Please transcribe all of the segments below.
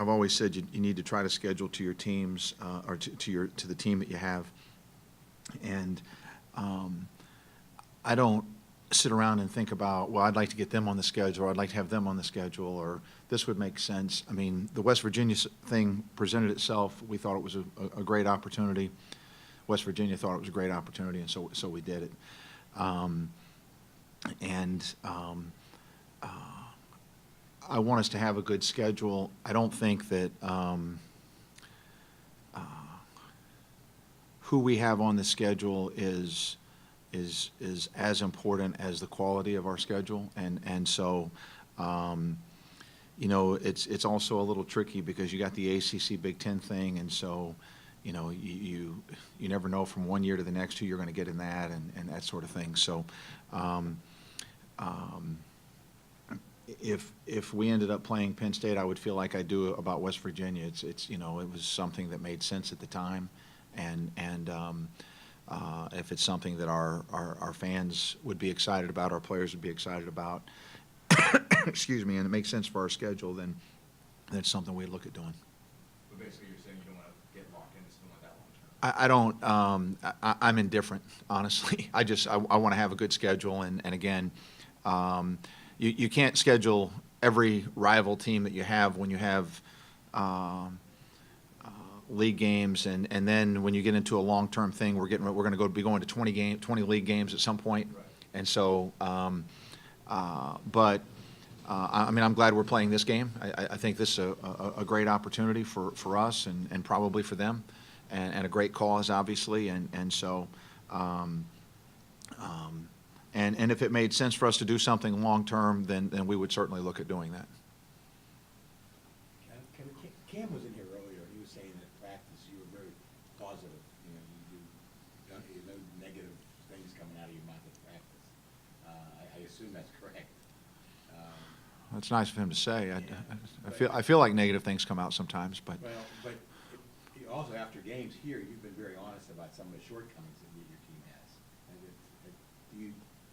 I've always said you need to try to schedule to your teams or to the team that you have, and I don't sit around and think about, well, I'd like to get them on the schedule, or I'd like to have them on the schedule, or this would make sense. I mean, the West Virginia thing presented itself. We thought it was a great opportunity. West Virginia thought it was a great opportunity, and so we did it. I want us to have a good schedule. I don't think that who we have on the schedule is as important as the quality of our schedule, and so you know, it's also a little tricky because you got the ACC Big Ten thing, and so you know, you never know from one year to the next who you're going to get in that, and that sort of thing. So if we ended up playing Penn State, I would feel like I do about West Virginia. It's you know, it was something that made sense at the time, and if it's something that our fans would be excited about, our players would be excited about, excuse me, and it makes sense for our schedule, then that's something we'd look at doing. But basically, you're saying you don't want to get locked into something like that long term. I'm indifferent, honestly. I want to have a good schedule, and again, you can't schedule every rival team that you have when you have league games, and then when you get into a long-term thing, we're going to be going to 20 league games at some point, Right. and so. But I mean, I'm glad we're playing this game. I think this is a great opportunity for us and probably for them, and a great cause, obviously, and so. And if it made sense for us to do something long-term, then we would certainly look at doing that. Cam was in here earlier. He was saying that practice you were very positive. You know, no negative things coming out of your mouth at practice. I assume that's correct. That's nice of him to say. Yeah, I feel like negative things come out sometimes, but. Well, but also after games here, you've been very honest about some of the shortcomings that your team has. Do you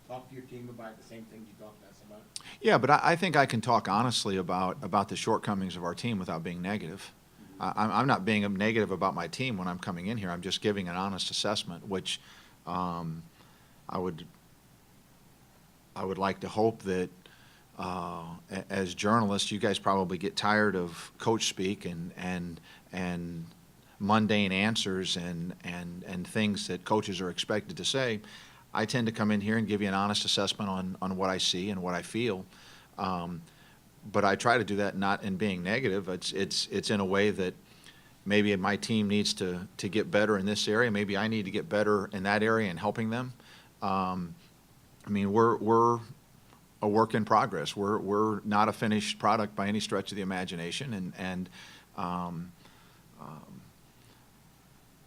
talk to your team about the same things you talk to us about? Yeah, but I think I can talk honestly about the shortcomings of our team without being negative. I'm not being negative about my team when I'm coming in here. I'm just giving an honest assessment, which I would like to hope that as journalists, you guys probably get tired of coach speak and mundane answers and things that coaches are expected to say. I tend to come in here and give you an honest assessment on what I see and what I feel, but I try to do that not in being negative. It's in a way that maybe my team needs to get better in this area. Maybe I need to get better in that area and helping them. I mean, we're a work in progress. We're not a finished product by any stretch of the imagination, and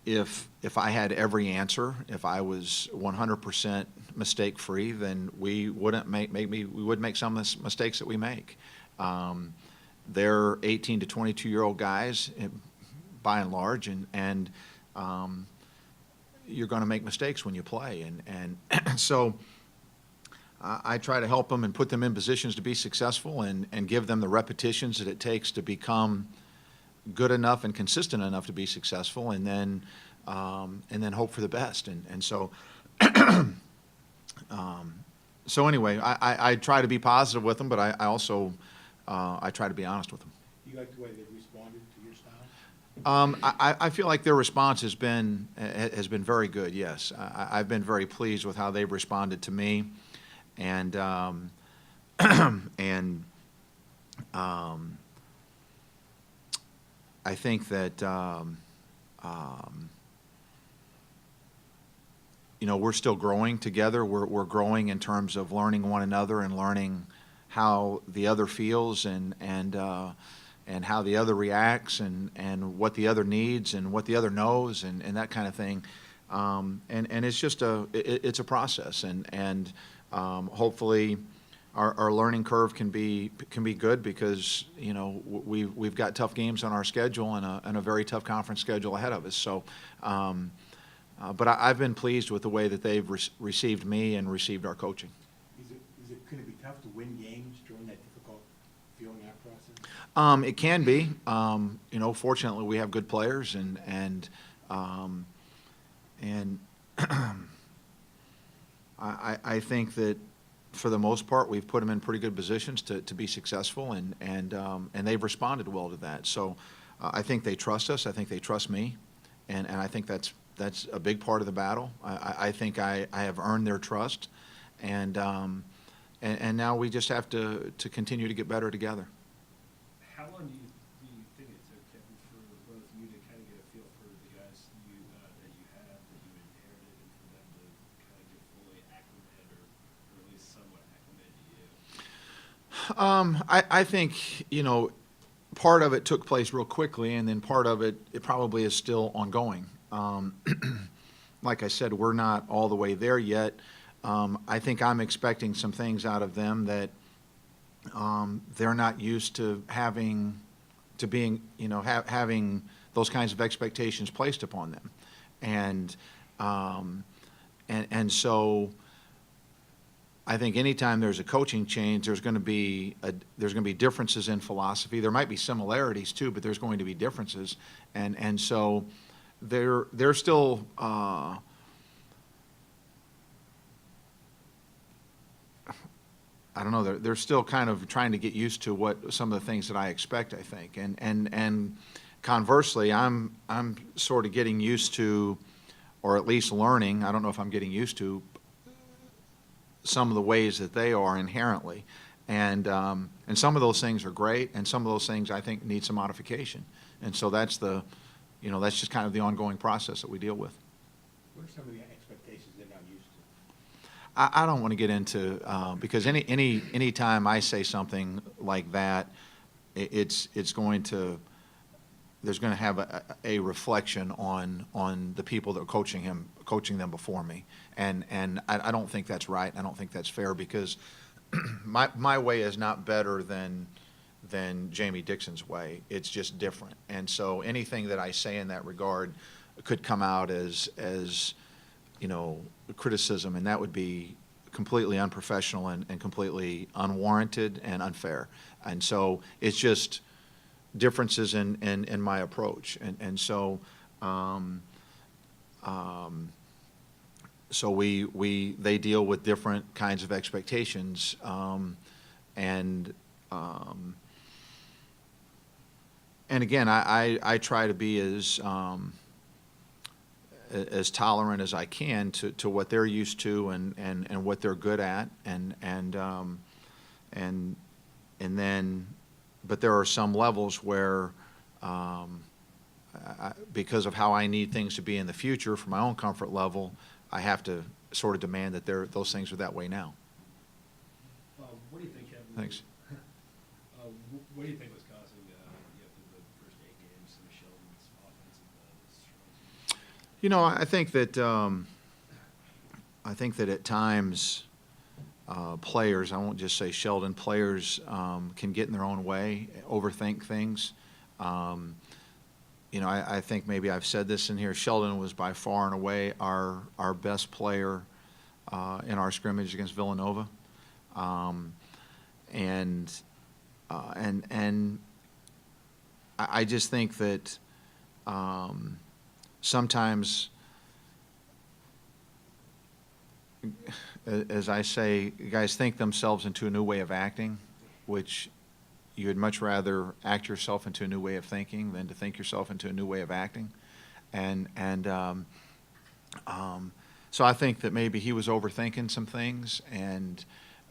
if I had every answer, if I was 100% mistake free, then we wouldn't we would make some of the mistakes that we make. They're 18 to 22-year-old guys, by and large, and you're going to make mistakes when you play, and so I try to help them and put them in positions to be successful and give them the repetitions that it takes to become good enough and consistent enough to be successful, and then hope for the best. And so so anyway, I try to be positive with them, but I also I try to be honest with them. Do you like the way they responded to your style? I feel like their response has been very good. Yes, I've been very pleased with how they've responded to me, and I think that you know, we're still growing together. We're growing in terms of learning one another and learning how the other feels and how the other reacts and what the other needs and what the other knows and that kind of thing. And it's just it's a process, and hopefully our learning curve can be good, because you know we've got tough games on our schedule and a very tough conference schedule ahead of us. So, but I've been pleased with the way that they've received me and received our coaching. Is it going to be tough to win games during that difficult fueling that process? It can be. Fortunately, we have good players, and I think that for the most part, we've put them in pretty good positions to be successful, and they've responded well to that. So I think they trust us. I think they trust me, and I think that's a big part of the battle. I think I have earned their trust, and now we just have to continue to get better together. How long do you think it took, Kevin, for both of you to kind of get a feel for the guys that you have, that you inherited, and for them to kind of get fully acclimated, or at least somewhat acclimated to you? I think, part of it took place real quickly, and then part of it probably is still ongoing. Like I said, we're not all the way there yet. I think I'm expecting some things out of them that they're not used to having those kinds of expectations placed upon them, and so I think anytime there's a coaching change, there's going to be differences in philosophy. There might be similarities too, but there's going to be differences, and so they're still. I don't know. They're still kind of trying to get used to what some of the things that I expect. I think, and conversely, I'm sort of getting used to, or at least learning. I don't know if I'm getting used to some of the ways that they are inherently, and some of those things are great, and some of those things I think need some modification. And so that's just kind of the ongoing process that we deal with. What are some of the expectations they're not used to? I don't want to get into because any time I say something like that, it's going to have a reflection on the people that are coaching them before me, and I don't think that's right. I don't think that's fair, because my way is not better than Jamie Dixon's way. It's just different, and so anything that I say in that regard could come out as criticism, and that would be completely unprofessional and completely unwarranted and unfair. And so it's just differences in my approach, and so they deal with different kinds of expectations, and again, I try to be as tolerant as I can to what they're used to and what they're good at, and then, but there are some levels where, because of how I need things to be in the future for my own comfort level, I have to sort of demand that those things are that way now. What do you think, Kevin? Thanks. What do you think was causing the first 8 games, some of Sheldon's offensive struggles? I think that at times players, I won't just say Sheldon, players can get in their own way, overthink things. I think maybe I've said this in here. Sheldon was by far and away our best player in our scrimmage against Villanova, and I just think that sometimes, as I say, guys think themselves into a new way of acting, which you would much rather act yourself into a new way of thinking than to think yourself into a new way of acting. So I think that maybe he was overthinking some things and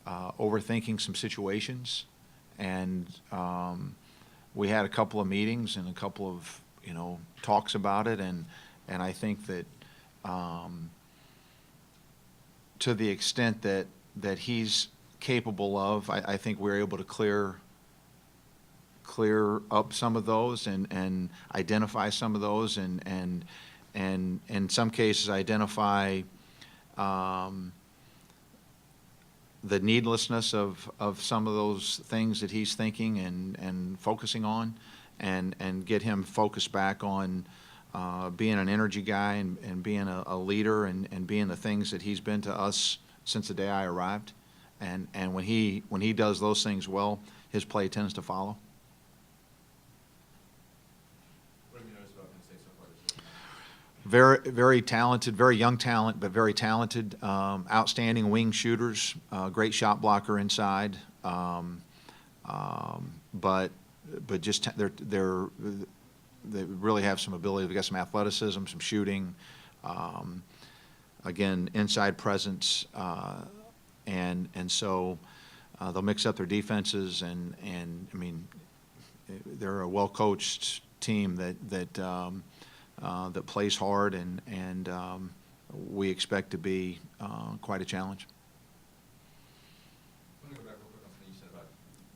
overthinking some situations. And we had a couple of meetings and a couple of talks about it, and I think that to the extent that he's capable of, I think we're able to clear up some of those and identify some of those, and in some cases identify the needlessness of some of those things that he's thinking and focusing on, and get him focused back on being an energy guy and being a leader and being the things that he's been to us since the day I arrived. And when he does those things well, his play tends to follow. What have you noticed about Penn State so far this year? Very talented, very young talent, but very talented. Outstanding wing shooters, great shot blocker inside. But just they really have some ability. They've got some athleticism, some shooting. Again, inside presence, and so they'll mix up their defenses. And I mean, they're a well-coached team that plays hard, and we expect to be quite a challenge. I want to go back real quick on something you said about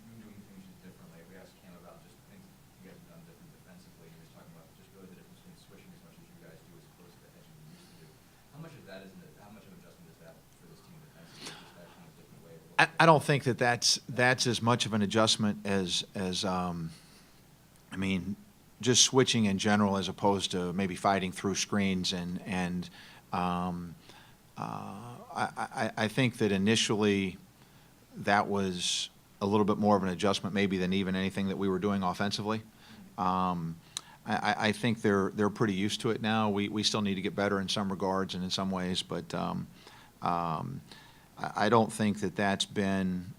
you doing things just differently. We asked Cam about just things you guys have done different defensively. He was talking about just really the difference between switching as much as you guys do as opposed to the edging you used to do. How much of that how much of an adjustment is that for this team defensively? Just that kind of different way of looking I don't think that's as much of an adjustment as I mean, just switching in general as opposed to maybe fighting through screens and I think that initially that was a little bit more of an adjustment maybe than even anything that we were doing offensively. I think they're pretty used to it now. We still need to get better in some regards and in some ways, but I don't think that's been.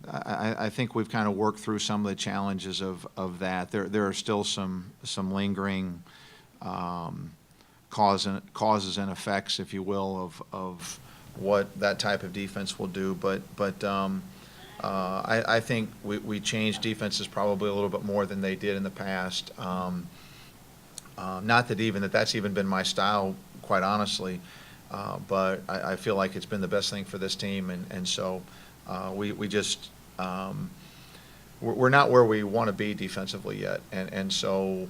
I think we've kind of worked through some of the challenges of that. There are still some lingering causes and effects, if you will, of what that type of defense will do. But I think we changed defenses probably a little bit more than they did in the past. Not that that's even been my style, quite honestly, but I feel like it's been the best thing for this team, and so we just we're not where we want to be defensively yet, and so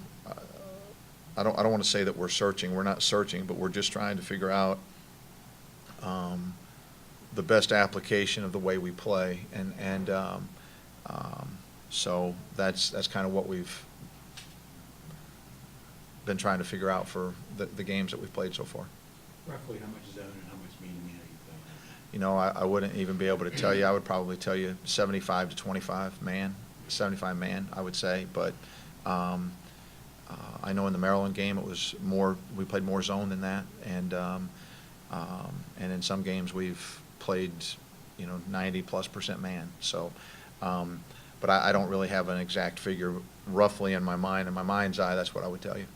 I don't want to say that we're searching. We're not searching, but we're just trying to figure out the best application of the way we play, and so that's kind of what we've been trying to figure out for the games that we've played so far. Roughly how much zone and how much man-to-man are you playing? You know, I wouldn't even be able to tell you. I would probably tell you 75 to 25 man, 75 man, I would say. But I know in the Maryland game it was more. We played more zone than that, and in some games we've played, 90+% man. So, but I don't really have an exact figure roughly in my mind. In my mind's eye, that's what I would tell you.